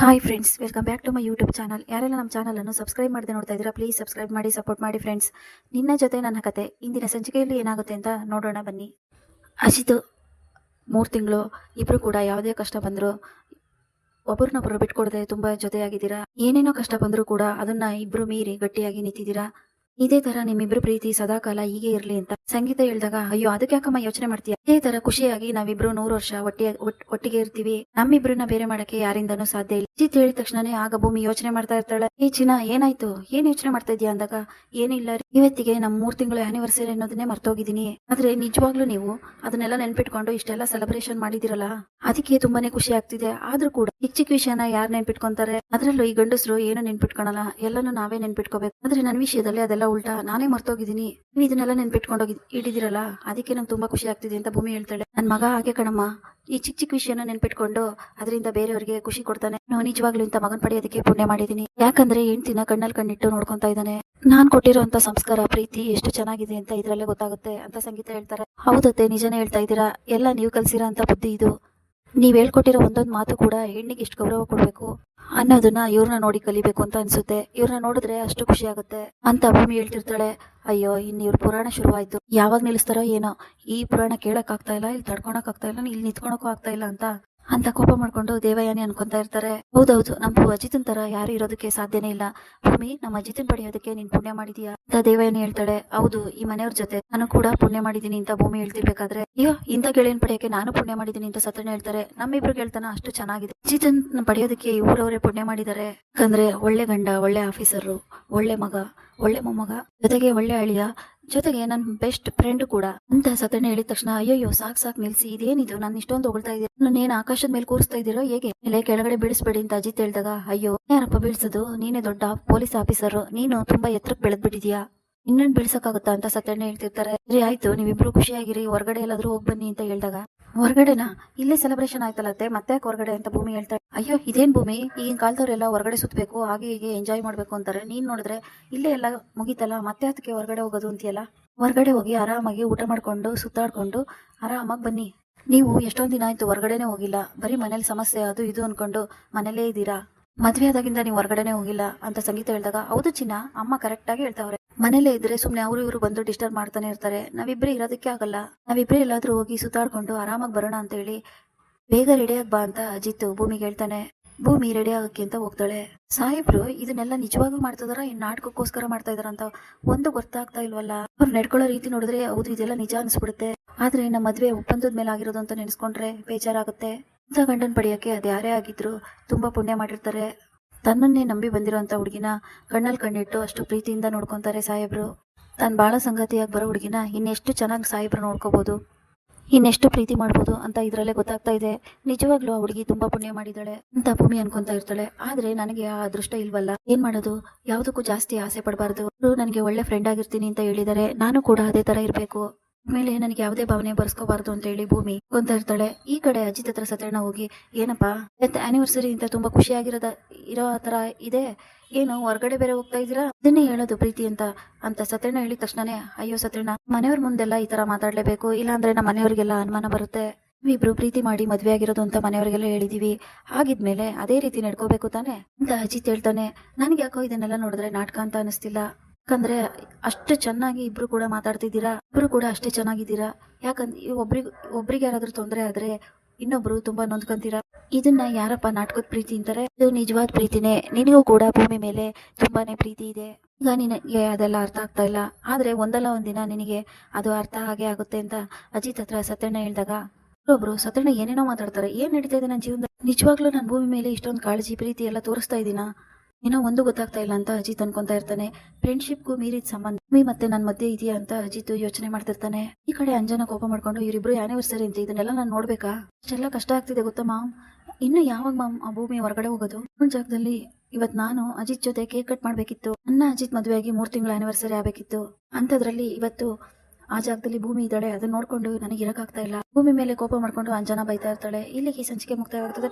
Hi friends, welcome back to my YouTube channel. ಯಾರೆಲ್ಲ ನಮ್ಮ ಚಾನಲನ್ನು ಸಬ್ಸ್ಕ್ರೈಬ್ ಮಾಡದೆ ನೋಡ್ತಾ ಇದ್ದೀರಾ, ಪ್ಲೀಸ್ ಸಬ್ಸ್ಕ್ರೈಬ್ ಮಾಡಿ, ಸಪೋರ್ಟ್ ಮಾಡಿ ಫ್ರೆಂಡ್ಸ್. ನಿನ್ನ ಜೊತೆ ನನ್ನ ಕತೆ ಇಂದಿನ ಸಂಚಿಕೆಯಲ್ಲಿ ಏನಾಗುತ್ತೆ ಅಂತ ನೋಡೋಣ ಬನ್ನಿ. ಅಜಿತ್ 3 ತಿಂಗಳು ಇಬ್ಬರು ಕೂಡ ಯಾವುದೇ ಕಷ್ಟ ಬಂದರೂ ಒಬ್ಬರನ್ನೊಬ್ಬರು ಬಿಟ್ಕೊಡದೆ ತುಂಬ ಜೊತೆಯಾಗಿದ್ದೀರಾ. ಏನೇನೋ ಕಷ್ಟ ಬಂದರೂ ಕೂಡ ಅದನ್ನ ಇಬ್ಬರು ಮೀರಿ ಗಟ್ಟಿಯಾಗಿ ನಿಂತಿದ್ದೀರಾ. ಇದೇ ತರ ನಿಮ್ಮಿಬ್ರು ಪ್ರೀತಿ ಸದಾಕಾಲ ಹೀಗೆ ಇರ್ಲಿ ಅಂತ ಸಂಗೀತ ಹೇಳಿದಾಗ, ಅಯ್ಯೋ ಅದಕ್ಕೆ ಯಾಕಮ್ಮ ಯೋಚನೆ ಮಾಡ್ತೀಯ, ಇದೇ ತರ ಖುಷಿಯಾಗಿ ನಾವಿಬ್ರು 100 ವರ್ಷ ಒಟ್ಟಿಗೆ ಇರ್ತೀವಿ, ನಮ್ಮಿಬ್ರನ್ನ ಬೇರೆ ಮಾಡಕ್ಕೆ ಯಾರಿಂದನೂ ಸಾಧ್ಯ ಇಲ್ಲ. ಅಜಿತ್ ಹೇಳಿದ ತಕ್ಷಣನೇ ಆಗ ಭೂಮಿ ಯೋಚನೆ ಮಾಡ್ತಾ ಇರ್ತಾಳೆ. ಈ ಚಿನ್ನ ಏನಾಯ್ತು, ಏನ್ ಯೋಚನೆ ಮಾಡ್ತಾ ಇದೀಯ ಅಂದಾಗ, ಏನಿಲ್ಲ ರೀ, ಇವತ್ತಿಗೆ ನಮ್ 3 ತಿಂಗಳು ಆನಿವರ್ಸರಿ ಅನ್ನೋದನ್ನೇ ಮರ್ತೋಗಿದ್ದೀನಿ. ಆದ್ರೆ ನಿಜವಾಗ್ಲೂ ನೀವು ಅದನ್ನೆಲ್ಲ ನೆನ್ಪಿಟ್ಕೊಂಡು ಇಷ್ಟೆಲ್ಲ ಸೆಲೆಬ್ರೇಷನ್ ಮಾಡಿದಿರಲ್ಲ, ಅದಕ್ಕೆ ತುಂಬಾನೇ ಖುಷಿ ಆಗ್ತಿದೆ. ಆದ್ರೂ ಕೂಡ ಚಿಕ್ಕ ಚಿಕ್ಕ ವಿಷಯನ ಯಾರು ನೆನ್ಪಿಟ್ಕೊಂತಾರೆ, ಅದ್ರಲ್ಲೂ ಈ ಗಂಡಸರು ಏನು ನೆನ್ಪಿಟ್ಕೊಳಲ್ಲ, ಎಲ್ಲಾನು ನಾವೇ ನೆನ್ಪಿಟ್ಕೋಬೇಕು. ಆದ್ರೆ ನನ್ನ ವಿಷಯದಲ್ಲಿ ಅದೆಲ್ಲ ಉಲ್ಟಾ, ನಾನೇ ಮರ್ತೋಗಿದ್ದೀನಿ, ನೀವು ಇದನ್ನೆಲ್ಲ ನೆನ್ಪಿಟ್ಕೊಂಡೋಗಿ ಇಟ್ಟಿದಿರಲ್ಲ, ಅದಕ್ಕೆ ನಂಗೆ ತುಂಬಾ ಖುಷಿ ಆಗ್ತಿದೆ ಅಂತ ಭೂಮಿ ಹೇಳ್ತಾಳೆ. ನನ್ ಮಗ ಹಾಗೆ ಕಣಮ್ಮ, ಈ ಚಿಕ್ಕ ಚಿಕ್ಕ ವಿಷಯನ ನೆನ್ಪಿಟ್ಕೊಂಡು ಅದರಿಂದ ಬೇರೆಯವರಿಗೆ ಖುಷಿ ಕೊಡ್ತಾನೆ. ನಾನು ನಿಜವಾಗ್ಲೂ ಇಂತ ಮಗನ್ ಪಡೆಯೋದಕ್ಕೆ ಪುಣ್ಯ ಮಾಡಿದೀನಿ, ಯಾಕಂದ್ರೆ ಹೆಂಡ್ತಿನ ಕಣ್ಣಲ್ಲಿ ಕಣ್ಣಿಟ್ಟು ನೋಡ್ಕೊಂತಾ ಇದ್ದಾನೆ. ನಾನ್ ಕೊಟ್ಟಿರೋಂತ ಸಂಸ್ಕಾರ ಪ್ರೀತಿ ಎಷ್ಟು ಚೆನ್ನಾಗಿದೆ ಅಂತ ಇದ್ರಲ್ಲೇ ಗೊತ್ತಾಗುತ್ತೆ ಅಂತ ಸಂಗೀತ ಹೇಳ್ತಾರೆ. ಹೌದತ್ತೆ, ನಿಜನೇ ಹೇಳ್ತಾ ಇದ್ದೀರಾ, ಎಲ್ಲ ನೀವು ಕಲ್ಸಿರೋ ಅಂತ ಬುದ್ಧಿ ಇದು. ನೀವ್ ಹೇಳ್ಕೊಟ್ಟಿರೋ ಒಂದೊಂದ್ ಮಾತು ಕೂಡ ಹೆಣ್ಣಿಗೆ ಎಷ್ಟು ಗೌರವ ಕೊಡ್ಬೇಕು ಅನ್ನೋದನ್ನ ಇವ್ರನ್ನ ನೋಡಿ ಕಲಿಬೇಕು ಅಂತ ಅನ್ಸುತ್ತೆ. ಇವ್ರನ್ನ ನೋಡಿದ್ರೆ ಅಷ್ಟು ಖುಷಿ ಆಗುತ್ತೆ ಅಂತ ಭೂಮಿ ಹೇಳ್ತಿರ್ತಾಳೆ. ಅಯ್ಯೋ, ಇನ್ ಇವ್ರ ಪುರಾಣ ಶುರುವಾಯ್ತು, ಯಾವಾಗ ನಿಲ್ಲಿಸ್ತಾರೋ ಏನೋ, ಈ ಪುರಾಣ ಕೇಳಕ್ ಆಗ್ತಾ ಇಲ್ಲ, ಇಲ್ಲಿ ತಡ್ಕೊಳಕ್ ಆಗ್ತಾ ಇಲ್ಲ, ಇಲ್ಲಿ ನಿಂತ್ಕೊಳಕ್ಕೂ ಆಗ್ತಾ ಇಲ್ಲ ಅಂತ ಕೋಪ ಮಾಡ್ಕೊಂಡು ದೇವಯಾನಿ ಅನ್ಕೊಂತಾ ಇರ್ತಾರೆ. ಹೌದೌದು, ನಮ್ಮ ಅಜಿತನ್ ತರ ಯಾರು ಇರೋದಕ್ಕೆ ಸಾಧ್ಯನೇ ಇಲ್ಲ. ಭೂಮಿ, ನಮ್ಮ ಅಜಿತನ್ ಪಡೆಯೋದಕ್ಕೆ ನೀನ್ ಪುಣ್ಯ ಮಾಡಿದೀಯಾ ಅಂತ ದೇವಯಾನಿ ಹೇಳ್ತಾಳೆ. ಹೌದು, ಈ ಮನೆಯವ್ರ ಜೊತೆ ನಾನು ಕೂಡ ಪುಣ್ಯ ಮಾಡಿದೀನಿ ಅಂತ ಭೂಮಿ ಹೇಳ್ತಿರ್ಬೇಕಾದ್ರೆ, ಅಯ್ಯೋ ಇಂಥ ಗೆಳೆಯನ್ ಪಡೆಯಕ್ಕೆ ನಾನು ಪುಣ್ಯ ಮಾಡಿದೀನಿ ಅಂತ ಸತ್ಯನ ಹೇಳ್ತಾರೆ. ನಮ್ಮಿಬ್ರು ಗೆಳ್ತನ ಅಷ್ಟು ಚೆನ್ನಾಗಿದೆ, ಅಜಿತನ್ ಪಡೆಯೋದಕ್ಕೆ ಇವರವರೇ ಪುಣ್ಯ ಮಾಡಿದ್ದಾರೆ. ಯಾಕಂದ್ರೆ ಒಳ್ಳೆ ಗಂಡ, ಒಳ್ಳೆ ಆಫೀಸರು, ಒಳ್ಳೆ ಮಗ, ಒಳ್ಳೆ ಮೊಮ್ಮಗ, ಜೊತೆಗೆ ಒಳ್ಳೆ ಅಳಿಯ, ಜೊತೆಗೆ ನನ್ ಬೆಸ್ಟ್ ಫ್ರೆಂಡ್ ಕೂಡ ಅಂತ ಸತರ್ಣ ಹೇಳಿದ ತಕ್ಷಣ, ಅಯ್ಯೋ ಸಾಕ್ ನಿಲ್ಸಿ, ಇದೇನಿದು, ನಾನು ಇಷ್ಟೊಂದು ಹೊಗಳ್ತಾ ಇದ್ದೀನಿ, ನಾನೇನ್ ಆಕಾಶದ ಮೇಲೆ ಕೂರಿಸ್ತಾ ಇದ್ದೀರೋ ಹೇಗೆ, ಮೇಲೆ ಕೆಳಗಡೆ ಬೀಳಿಸ್ಬೇಡಿ ಅಂತ ಅಜಿತ್ ಹೇಳಿದಾಗ, ಅಯ್ಯೋ ಯಾರಪ್ಪ ಬೀಳ್ಸೋದು, ನೀನೇ ದೊಡ್ಡ ಪೊಲೀಸ್ ಆಫೀಸರ್, ನೀನು ತುಂಬಾ ಎತ್ತರಕ್ಕೆ ಬೆಳೆದ್ಬಿಟ್ಟಿದ್ಯಾ, ಇನ್ನೇನ್ ಬೀಳ್ಸಕ್ಕಾಗುತ್ತಾ ಅಂತ ಸತ್ಯಣ್ಣ ಹೇಳ್ತಿರ್ತಾರೆ. ಸರಿ ಆಯ್ತು, ನೀವಿಬ್ರು ಖುಷಿಯಾಗಿರಿ, ಹೊರಗಡೆ ಎಲ್ಲಾದ್ರೂ ಹೋಗ್ ಬನ್ನಿ ಅಂತ ಹೇಳಿದಾಗ, ಹೊರಗಡೆನಾ, ಇಲ್ಲೇ ಸೆಲೆಬ್ರೇಷನ್ ಆಯ್ತಲ್ಲತ್ತೆ, ಮತ್ತೆ ಯಾಕೆ ಹೊರಗಡೆ ಅಂತ ಭೂಮಿ ಹೇಳ್ತಾಳೆ. ಅಯ್ಯೋ ಇದೇನ್ ಭೂಮಿ, ಈಗಿನ ಕಾಲದವ್ರೆಲ್ಲ ಹೊರಗಡೆ ಸುತ್ತಬೇಕು, ಹಾಗೆ ಹೀಗೆ ಎಂಜಾಯ್ ಮಾಡ್ಬೇಕು ಅಂತಾರೆ, ನೀನ್ ನೋಡಿದ್ರೆ ಇಲ್ಲೇ ಎಲ್ಲ ಮುಗೀತಲ್ಲ, ಮತ್ತೆ ಅದಕ್ಕೆ ಹೊರಗಡೆ ಹೋಗೋದು ಅಂತೀಯಲ್ಲ, ಹೊರಗಡೆ ಹೋಗಿ ಆರಾಮಾಗಿ ಊಟ ಮಾಡ್ಕೊಂಡು ಸುತ್ತಾಡ್ಕೊಂಡು ಆರಾಮಾಗಿ ಬನ್ನಿ. ನೀವು ಎಷ್ಟೊಂದ್ ದಿನ ಆಯ್ತು ಹೊರಗಡೆನೆ ಹೋಗಿಲ್ಲ, ಬರೀ ಮನೇಲಿ ಸಮಸ್ಯೆ ಅದು ಇದು ಅನ್ಕೊಂಡು ಮನೇಲೇ ಇದ್ದೀರಾ, ಮದ್ವೆ ಆದಾಗಿಂದ ನೀವು ಹೊರಗಡೆನೆ ಹೋಗಿಲ್ಲ ಅಂತ ಸಂಗೀತ ಹೇಳಿದಾಗ, ಹೌದು ಚಿನ್ನ, ಅಮ್ಮ ಕರೆಕ್ಟ್ ಆಗಿ ಹೇಳ್ತಾವ್ರೆ, ಮನೇಲೇ ಇದ್ರೆ ಸುಮ್ನೆ ಅವರು ಇವರು ಬಂದು ಡಿಸ್ಟರ್ಬ್ ಮಾಡ್ತಾನೆ ಇರ್ತಾರೆ, ನಾವಿಬ್ರೇ ಇರೋದಕ್ಕೆ ಆಗಲ್ಲ, ನಾವಿಬ್ರೇ ಎಲ್ಲಾದ್ರೂ ಹೋಗಿ ಸುತ್ತಾಡ್ಕೊಂಡು ಆರಾಮಾಗಿ ಬರೋಣ ಅಂತ ಹೇಳಿ ಬೇಗ ರೆಡಿಯಾಗಿ ಬಾ ಅಂತ ಅಜಿತ್ ಭೂಮಿಗೆ ಹೇಳ್ತಾನೆ. ಭೂಮಿ ರೆಡಿ ಆಗಕ್ಕೆ ಅಂತ ಹೋಗ್ತಾಳೆ. ಸಾಹೇಬ್ರು ಇದನ್ನೆಲ್ಲ ನಿಜವಾಗೂ ಮಾಡ್ತಿದಾರ, ಇನ್ ನಾಟಕಕ್ಕೋಸ್ಕರ ಮಾಡ್ತಾ ಇದಾರ ಅಂತ ಒಂದು ಗೊತ್ತಾಗ್ತಾ ಇಲ್ವಲ್ಲ. ಅವ್ರು ನಡ್ಕೊಳ್ಳೋ ರೀತಿ ನೋಡಿದ್ರೆ ಹೌದು ಇದೆಲ್ಲ ನಿಜ ಅನ್ಸ್ಬಿಡುತ್ತೆ, ಆದ್ರೆ ನಮ್ಮ ಮದ್ವೆ ಒಪ್ಪಂದದ ಮೇಲೆ ಆಗಿರೋದು ಅಂತ ನೆನೆಸ್ಕೊಂಡ್ರೆ ಬೇಜಾರಾಗುತ್ತೆ. ಇಂಥ ಗಂಡನ್ ಪಡೆಯಕ್ಕೆ ಅದು ಯಾರೇ ಆಗಿದ್ರು ತುಂಬಾ ಪುಣ್ಯ ಮಾಡಿರ್ತಾರೆ. ತನ್ನನ್ನೇ ನಂಬಿ ಬಂದಿರೋಂತ ಹುಡುಗಿನ ಕಣ್ಣಲ್ಲಿ ಕಣ್ಣಿಟ್ಟು ಅಷ್ಟು ಪ್ರೀತಿಯಿಂದ ನೋಡ್ಕೊಂತಾರೆ ಸಾಹೇಬ್ರು. ತನ್ನ ಬಾಳ ಸಂಗತಿಯಾಗಿ ಬರೋ ಹುಡುಗಿನ ಇನ್ನೆಷ್ಟು ಚೆನ್ನಾಗಿ ಸಾಹೇಬ್ರು ನೋಡ್ಕೋಬಹುದು, ಇನ್ನೆಷ್ಟು ಪ್ರೀತಿ ಮಾಡ್ಬೋದು ಅಂತ ಇದ್ರಲ್ಲೇ ಗೊತ್ತಾಗ್ತಾ ಇದೆ. ನಿಜವಾಗ್ಲೂ ಆ ಹುಡುಗಿ ತುಂಬಾ ಪುಣ್ಯ ಮಾಡಿದಾಳೆ ಅಂತ ಭೂಮಿ ಅನ್ಕೊಂತಾ ಇರ್ತಾಳೆ. ಆದ್ರೆ ನನಗೆ ಆ ಅದೃಷ್ಟ ಇಲ್ವಲ್ಲ, ಏನ್ ಮಾಡೋದು, ಯಾವ್ದಕ್ಕೂ ಜಾಸ್ತಿ ಆಸೆ ಪಡಬಾರ್ದು. ನನಗೆ ಒಳ್ಳೆ ಫ್ರೆಂಡ್ ಆಗಿರ್ತೀನಿ ಅಂತ ಹೇಳಿದಾರೆ, ನಾನು ಕೂಡ ಅದೇ ತರ ಇರ್ಬೇಕು, ಆಮೇಲೆ ನನಗೆ ಯಾವುದೇ ಭಾವನೆ ಬರ್ಸ್ಕೋಬಾರ್ದು ಅಂತ ಹೇಳಿ ಭೂಮಿ ಕೊಂತ ಇರ್ತಾಳೆ. ಈ ಕಡೆ ಅಜಿತ್ ಹತ್ರ ಸತ್ಯಣ್ಣ ಹೋಗಿ, ಏನಪ್ಪಾ ಆನಿವರ್ಸರಿ ಅಂತ ತುಂಬಾ ಇರೋ ತರ ಇದೆ, ಏನು ಹೊರಗಡೆ ಬೇರೆ ಹೋಗ್ತಾ ಇದೀರಾ, ಅದನ್ನೇ ಹೇಳೋದು ಪ್ರೀತಿ ಅಂತ ಸತ್ಯಣ್ಣ ಹೇಳಿದ ತಕ್ಷಣನೇ, ಅಯ್ಯೋ ಸತ್ಯಣ್ಣ, ಮನೆಯವ್ರ ಮುಂದೆಲ್ಲ ಈ ತರ ಮಾತಾಡ್ಲೇಬೇಕು, ಇಲ್ಲಾಂದ್ರೆ ನಮ್ಮ ಮನೆಯವ್ರಿಗೆಲ್ಲ ಅನುಮಾನ ಬರುತ್ತೆ, ಇಬ್ರು ಪ್ರೀತಿ ಮಾಡಿ ಮದ್ವೆ ಆಗಿರೋದು ಅಂತ ಮನೆಯವ್ರಿಗೆಲ್ಲ ಹೇಳಿದೀವಿ, ಹಾಗಿದ್ಮೇಲೆ ಅದೇ ರೀತಿ ನಡ್ಕೋಬೇಕು ತಾನೆ ಅಂತ ಅಜಿತ್ ಹೇಳ್ತಾನೆ. ನನ್ಗೆ ಯಾಕೋ ಇದನ್ನೆಲ್ಲ ನೋಡಿದ್ರೆ ನಾಟಕ ಅಂತ ಅನಿಸ್ತಿಲ್ಲ, ಯಾಕಂದ್ರೆ ಅಷ್ಟು ಚೆನ್ನಾಗಿ ಇಬ್ರು ಕೂಡ ಮಾತಾಡ್ತಿದ್ದೀರಾ, ಇಬ್ರು ಕೂಡ ಅಷ್ಟೇ ಚೆನ್ನಾಗಿದ್ದೀರಾ, ಯಾಕಂದ್ರೆ ಒಬ್ರಿಗೆ ಯಾರಾದ್ರೂ ತೊಂದರೆ ಆದ್ರೆ ಇನ್ನೊಬ್ರು ತುಂಬಾ ನೊಂದ್ಕೊಂತೀರಾ, ಇದನ್ನ ಯಾರಪ್ಪ ನಾಟಕದ ಪ್ರೀತಿ ಅಂತಾರೆ, ಇದು ನಿಜವಾದ ಪ್ರೀತಿನೇ, ನಿನಗೂ ಕೂಡ ಭೂಮಿ ಮೇಲೆ ತುಂಬಾನೇ ಪ್ರೀತಿ ಇದೆ, ಈಗ ನಿನಗೆ ಅದೆಲ್ಲ ಅರ್ಥ ಆಗ್ತಾ ಇಲ್ಲ, ಆದ್ರೆ ಒಂದಲ್ಲ ಒಂದಿನ ನಿನಗೆ ಅದು ಅರ್ಥ ಹಾಗೆ ಆಗುತ್ತೆ ಅಂತ ಅಜಿತ್ ಹತ್ರ ಸತ್ಯಣ್ಣ ಹೇಳಿದಾಗ, ಒಬ್ರು ಸತ್ಯಣ್ಣ ಏನೇನೋ ಮಾತಾಡ್ತಾರೆ, ಏನ್ ನಡೀತಾ ಇದೆ ನನ್ನ ಜೀವನದಲ್ಲಿ, ನಿಜವಾಗ್ಲೂ ನನ್ನ ಭೂಮಿ ಮೇಲೆ ಇಷ್ಟೊಂದು ಕಾಳಜಿ ಪ್ರೀತಿ ಎಲ್ಲ ತೋರಿಸ್ತಾ ಇದೀನಾ, ಏನೋ ಒಂದು ಗೊತ್ತಾಗ್ತಾ ಇಲ್ಲ ಅಂತ ಅಜಿತ್ ಅನ್ಕೊಂತಾ ಇರ್ತಾನೆ. ಫ್ರೆಂಡ್ಶಿಪ್ಗೂ ಮೀರಿದ ಸಂಬಂಧ ಮತ್ತೆ ನನ್ನ ಮಧ್ಯೆ ಇದೆಯಾ ಅಂತ ಅಜಿತ್ ಯೋಚನೆ ಮಾಡ್ತಿರ್ತಾನೆ. ಈ ಕಡೆ ಅಂಜನ ಕೋಪ ಮಾಡ್ಕೊಂಡು, ಇವರಿಬ್ರು ಆನಿವರ್ಸರಿ ಅಂತ ಇದನ್ನೆಲ್ಲ ನಾನು ನೋಡ್ಬೇಕಾ, ಅಷ್ಟೆಲ್ಲ ಕಷ್ಟ ಆಗ್ತಿದೆ ಗೊತ್ತಾ ಮಾಮ್, ಇನ್ನು ಯಾವಾಗ ಮಾಮ್ ಆ ಭೂಮಿ ಹೊರಗಡೆ ಹೋಗೋದು, ಒಂದ್ ಜಾಗದಲ್ಲಿ ಇವತ್ ನಾನು ಅಜಿತ್ ಜೊತೆ ಕೇಕ್ ಕಟ್ ಮಾಡ್ಬೇಕಿತ್ತು, ನನ್ನ ಅಜಿತ್ ಮದುವೆಯಾಗಿ 3 ತಿಂಗಳ ಆನಿವರ್ಸರಿ ಆಗ್ಬೇಕಿತ್ತು, ಅಂತದ್ರಲ್ಲಿ ಇವತ್ತು ಆ ಜಾಗದಲ್ಲಿ ಭೂಮಿ ಇದ್ದಾಳೆ, ಅದನ್ನ ನೋಡ್ಕೊಂಡು ನನಗೆ ಇರಕ್ಕಾಗ್ತಾ ಇಲ್ಲ. ಭೂಮಿ ಮೇಲೆ ಕೋಪ ಮಾಡ್ಕೊಂಡು ಅಂಜನ ಬೈತಾ ಇರ್ತಾಳೆ. ಇಲ್ಲಿಗೆ ಈ ಸಂಚಿಕೆ ಮುಕ್ತಾಯವಾಗ್ತದೆ.